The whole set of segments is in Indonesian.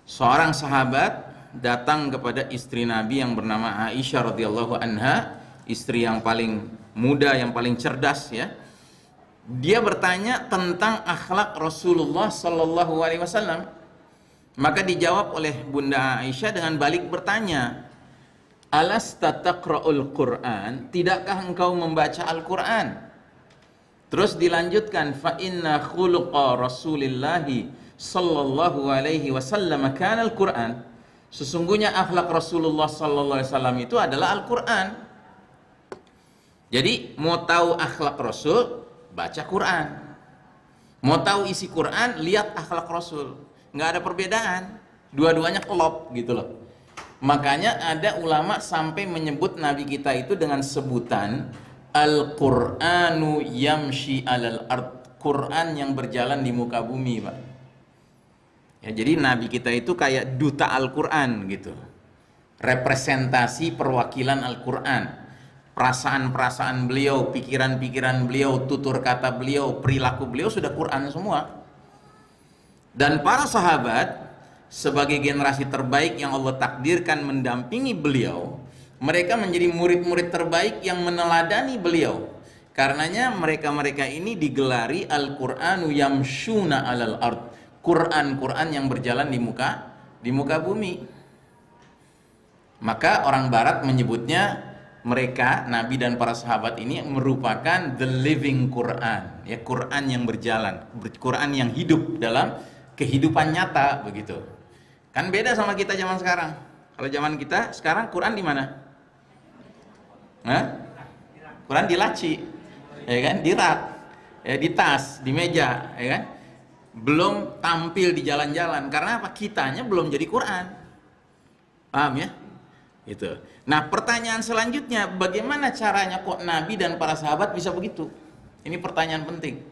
Seorang sahabat datang kepada istri Nabi yang bernama Aisyah radhiyallahu anha, istri yang paling muda, yang paling cerdas ya. Dia bertanya tentang akhlak Rasulullah sallallahu alaihi wasallam. Maka dijawab oleh Bunda Aisyah dengan balik bertanya, "Alasta taqra'ul Qur'an? Tidakkah engkau membaca Al-Qur'an?" Terus dilanjutkan, "Fa inna khuluqa Rasulillahi sallallahu alaihi wasallam kana Al-Qur'an." Sesungguhnya akhlak Rasulullah sallallahu alaihi wasallam itu adalah Al-Qur'an. Jadi mau tahu akhlak Rasul, baca Quran. Mau tahu isi Quran, lihat akhlak Rasul. Nggak ada perbedaan. Dua-duanya klop gitu loh. Makanya ada ulama sampai menyebut Nabi kita itu dengan sebutan Al-Qur'anu yamshi alal ard. Quran yang berjalan di muka bumi, Pak. Ya, jadi Nabi kita itu kayak duta Al-Quran gitu. Representasi perwakilan Al-Quran. Perasaan-perasaan beliau, pikiran-pikiran beliau, tutur kata beliau, perilaku beliau sudah Quran semua. Dan para sahabat sebagai generasi terbaik yang Allah takdirkan mendampingi beliau, mereka menjadi murid-murid terbaik yang meneladani beliau. Karenanya mereka-mereka ini digelari Al-Qur'anu yamshuna alal ard. Quran-Quran yang berjalan di muka bumi. Maka orang barat menyebutnya mereka, Nabi dan para sahabat ini merupakan the living Quran, ya, Quran yang berjalan, Quran yang hidup dalam kehidupan nyata begitu. Kan beda sama kita zaman sekarang. Kalau zaman kita sekarang Quran di mana? Hah? Quran di laci, ya kan? Di rak, ya, di tas, di meja, ya kan? Belum tampil di jalan-jalan. Karena apa? Kitanya belum jadi Quran. Paham ya? Itu. Nah, pertanyaan selanjutnya, bagaimana caranya kok Nabi dan para sahabat bisa begitu? Ini pertanyaan penting.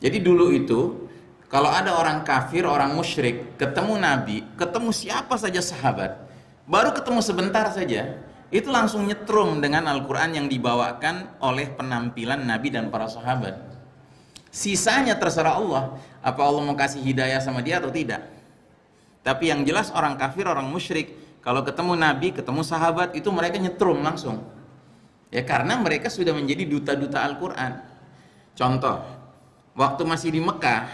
Jadi dulu itu, kalau ada orang kafir, orang musyrik, ketemu Nabi, ketemu siapa saja sahabat, baru ketemu sebentar saja, itu langsung nyetrum dengan Al-Quran yang dibawakan oleh penampilan Nabi dan para sahabat. Sisanya terserah Allah, apa Allah mau kasih hidayah sama dia atau tidak. Tapi yang jelas orang kafir, orang musyrik, kalau ketemu Nabi, ketemu sahabat, itu mereka nyetrum langsung. Ya, karena mereka sudah menjadi duta-duta Al-Quran. Contoh, waktu masih di Mekah,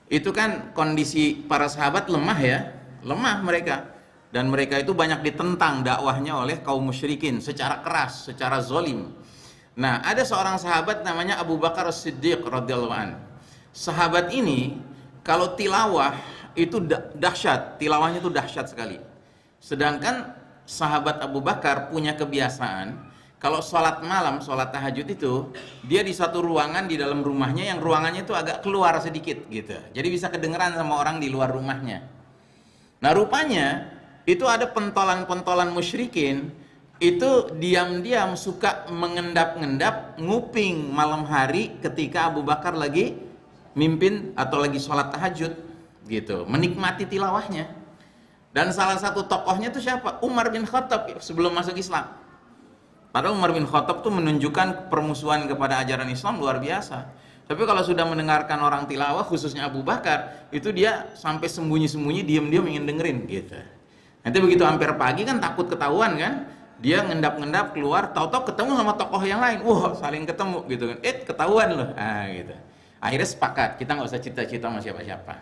itu kan kondisi para sahabat lemah ya, lemah mereka. Dan mereka itu banyak ditentang dakwahnya oleh kaum musyrikin secara keras, secara zolim. Nah, ada seorang sahabat namanya Abu Bakar As-Siddiq radhiyallahu an. Sahabat ini kalau tilawah itu dahsyat, tilawahnya itu dahsyat sekali. Sedangkan sahabat Abu Bakar punya kebiasaan kalau sholat malam, sholat tahajud itu dia di satu ruangan di dalam rumahnya yang ruangannya itu agak keluar sedikit gitu. Jadi bisa kedengeran sama orang di luar rumahnya. Nah, rupanya itu ada pentolan-pentolan musyrikin itu diam-diam suka mengendap-endap nguping malam hari ketika Abu Bakar lagi mimpin atau lagi sholat tahajud gitu, menikmati tilawahnya. Dan salah satu tokohnya itu siapa? Umar bin Khattab sebelum masuk Islam. Padahal Umar bin Khattab tuh menunjukkan permusuhan kepada ajaran Islam luar biasa. Tapi kalau sudah mendengarkan orang tilawah, khususnya Abu Bakar, itu dia sampai sembunyi-sembunyi, diam-diam ingin dengerin gitu. Nanti begitu hampir pagi kan takut ketahuan kan, dia ngendap-ngendap keluar, tahu-tahu ketemu sama tokoh yang lain, wah saling ketemu gitu kan, ketahuan loh, gitu. Akhirnya sepakat, kita nggak usah cerita-cerita sama siapa-siapa.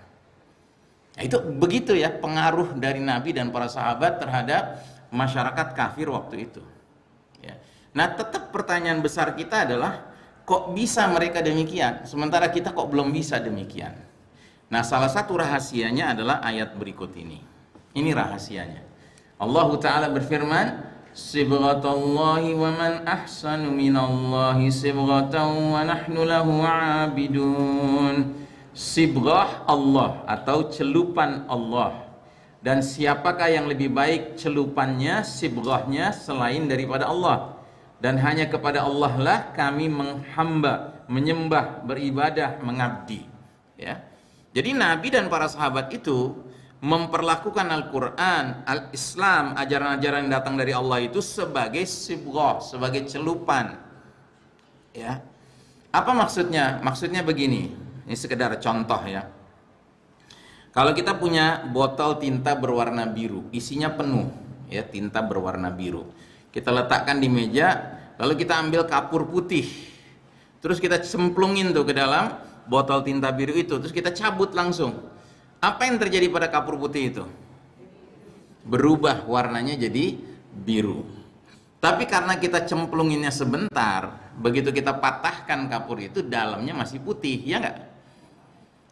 Nah, itu begitu ya pengaruh dari Nabi dan para sahabat terhadap masyarakat kafir waktu itu. Ya. Nah, tetap pertanyaan besar kita adalah kok bisa mereka demikian, sementara kita kok belum bisa demikian. Nah, salah satu rahasianya adalah ayat berikut ini. Ini rahasianya. Allah Ta'ala berfirman, Sibghatallahi wa man ahsanu minallahi sibghatan wa nahnu lahu abidun. Sibghah Allah atau celupan Allah. Dan siapakah yang lebih baik celupannya, sibghahnya selain daripada Allah? Dan hanya kepada Allah lah kami menghamba, menyembah, beribadah, mengabdi. Ya. Jadi Nabi dan para sahabat itu memperlakukan Al-Quran, Al-Islam, ajaran-ajaran yang datang dari Allah itu sebagai sibghah, sebagai celupan. Ya. Apa maksudnya? Maksudnya begini, ini sekedar contoh ya. Kalau kita punya botol tinta berwarna biru, isinya penuh, ya, tinta berwarna biru. Kita letakkan di meja, lalu kita ambil kapur putih. Terus kita cemplungin tuh ke dalam botol tinta biru itu, terus kita cabut langsung. Apa yang terjadi pada kapur putih itu? Berubah warnanya jadi biru. Tapi karena kita cemplunginnya sebentar, begitu kita patahkan kapur itu, dalamnya masih putih, ya enggak?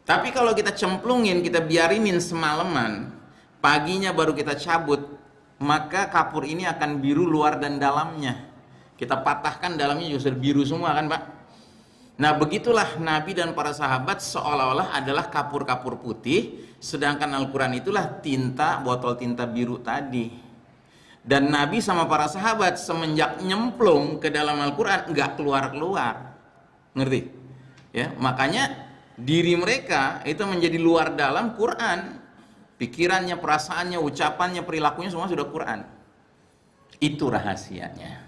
Tapi kalau kita cemplungin, kita biarinin semalaman, paginya baru kita cabut, maka kapur ini akan biru luar dan dalamnya. Kita patahkan, dalamnya juga sudah biru semua kan Pak? Nah begitulah Nabi dan para sahabat seolah-olah adalah kapur-kapur putih, sedangkan Al-Quran itulah tinta, botol tinta biru tadi. Dan Nabi sama para sahabat semenjak nyemplung ke dalam Al-Quran nggak keluar-keluar. Ngerti? Ya, makanya diri mereka itu menjadi luar dalam Quran. Pikirannya, perasaannya, ucapannya, perilakunya semua sudah Quran. Itu rahasianya.